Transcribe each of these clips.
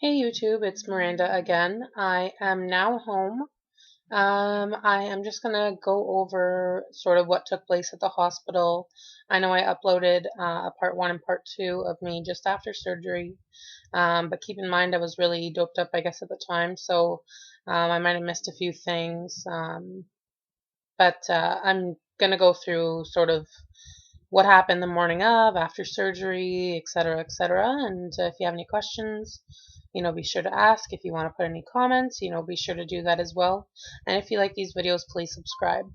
Hey YouTube, it's Miranda again. I am now home. I am just gonna go over sort of what took place at the hospital. I know I uploaded a part one and part two of me just after surgery, but keep in mind I was really doped up, I guess, at the time, so I might have missed a few things. But I'm gonna go through sort of what happened the morning of, after surgery, etc., etc. And if you have any questions, be sure to ask. If you want to put any comments, be sure to do that as well. And if you like these videos, please subscribe.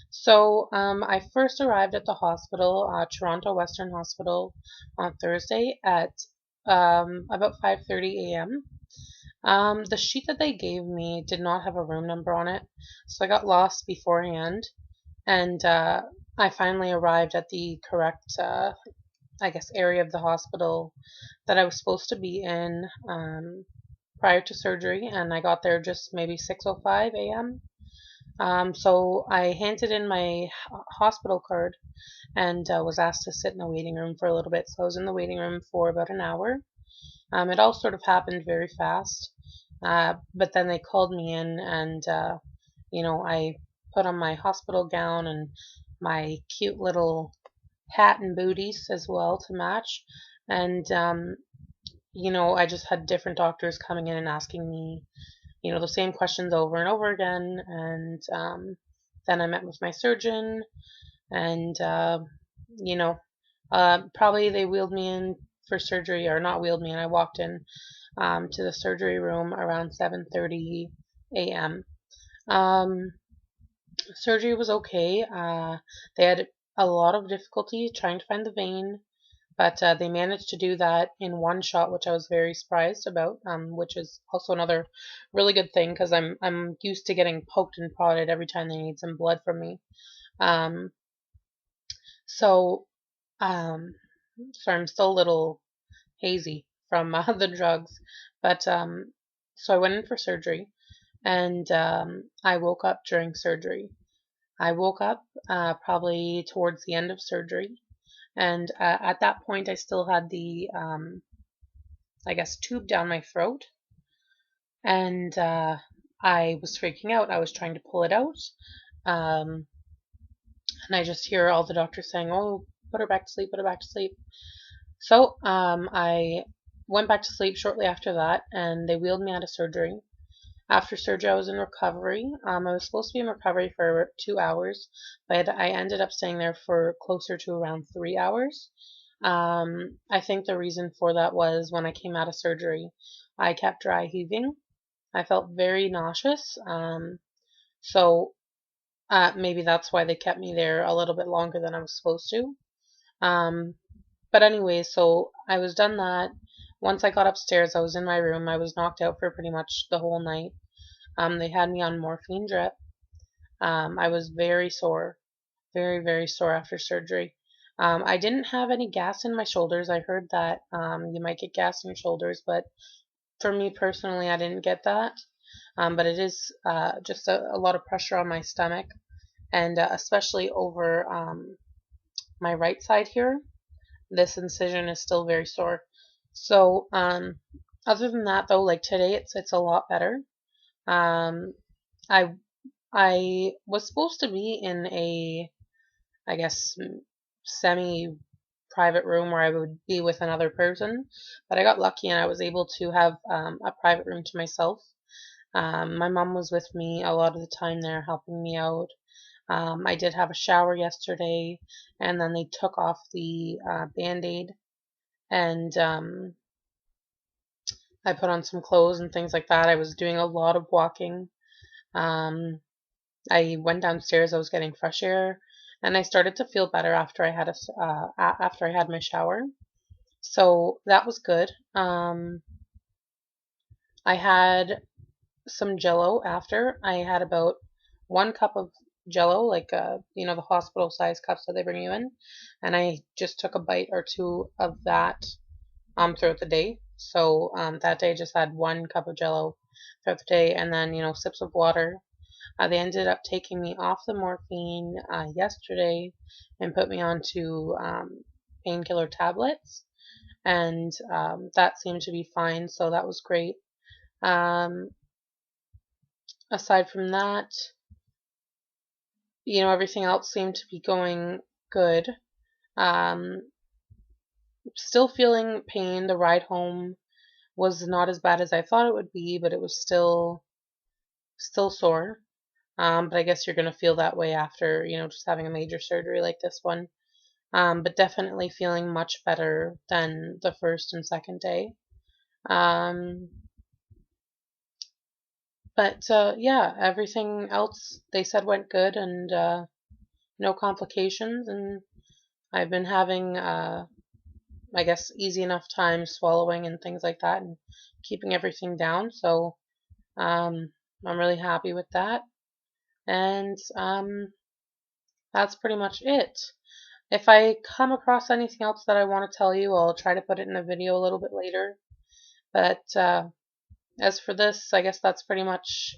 So I first arrived at the hospital, Toronto Western Hospital, on Thursday at about 5:30 a.m. The sheet that they gave me did not have a room number on it, so I got lost beforehand. And I finally arrived at the correct, I guess, area of the hospital that I was supposed to be in prior to surgery, and I got there just maybe 6:05 a.m. So I handed in my hospital card and was asked to sit in the waiting room for a little bit. So I was in the waiting room for about an hour. It all sort of happened very fast, but then they called me in, and I put on my hospital gown and my cute little hat and booties as well to match. And I just had different doctors coming in and asking me, the same questions over and over again. And then I met with my surgeon, and probably they wheeled me in for surgery, or not wheeled me in. I walked in to the surgery room around 7:30 a.m. Surgery was okay. They had a lot of difficulty trying to find the vein, but they managed to do that in one shot, which I was very surprised about, which is also another really good thing because I'm used to getting poked and prodded every time they need some blood from me. Um, so, sorry, I'm still a little hazy from the drugs, but so I went in for surgery, and I woke up during surgery. I woke up probably towards the end of surgery, and at that point I still had the, I guess, tube down my throat, and I was freaking out. I was trying to pull it out, um, and I just hear all the doctors saying, "Oh, put her back to sleep, put her back to sleep." So I went back to sleep shortly after that, and they wheeled me out of surgery. After surgery, I was in recovery. I was supposed to be in recovery for 2 hours, but I ended up staying there for closer to around 3 hours. I think the reason for that was when I came out of surgery, I kept dry heaving. I felt very nauseous. So maybe that's why they kept me there a little bit longer than I was supposed to. Um, but anyway, so I was done that. Once I got upstairs, I was in my room. I was knocked out for pretty much the whole night. They had me on morphine drip. I was very sore, very, very sore after surgery. I didn't have any gas in my shoulders. I heard that you might get gas in your shoulders, but for me personally, I didn't get that. But it is just a lot of pressure on my stomach, and especially over my right side here. This incision is still very sore. So other than that, though, like today, it's a lot better. Um, I I was supposed to be in a, I guess, semi-private room where I would be with another person, but I got lucky and I was able to have a private room to myself. My mom was with me a lot of the time there, helping me out. I did have a shower yesterday, and then they took off the Band-Aid, and I put on some clothes and things like that. I was doing a lot of walking. Um, I went downstairs. I was getting fresh air, and I started to feel better after after I had my shower. So that was good. I had some Jello after. I had about 1 cup of Jello, like the hospital size cups that they bring you in, and I just took a bite or two of that throughout the day. So that day I just had 1 cup of Jello throughout the day, and then sips of water. They ended up taking me off the morphine yesterday and put me onto painkiller tablets. and that seemed to be fine, so that was great. Um, Aside from that, everything else seemed to be going good. Um, Still feeling pain. The ride home was not as bad as I thought it would be, but it was still sore. But I guess you're gonna feel that way after, just having a major surgery like this one. But definitely feeling much better than the first and second day. Um, but yeah, everything else they said went good, and no complications. And I've been having, I guess, easy enough time swallowing and things like that, and keeping everything down. So I'm really happy with that. And that's pretty much it. If I come across anything else that I want to tell you, I'll try to put it in a video a little bit later. But as for this, I guess that's pretty much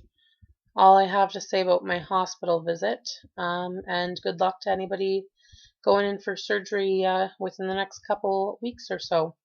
all I have to say about my hospital visit. And good luck to anybody going in for surgery within the next couple weeks or so.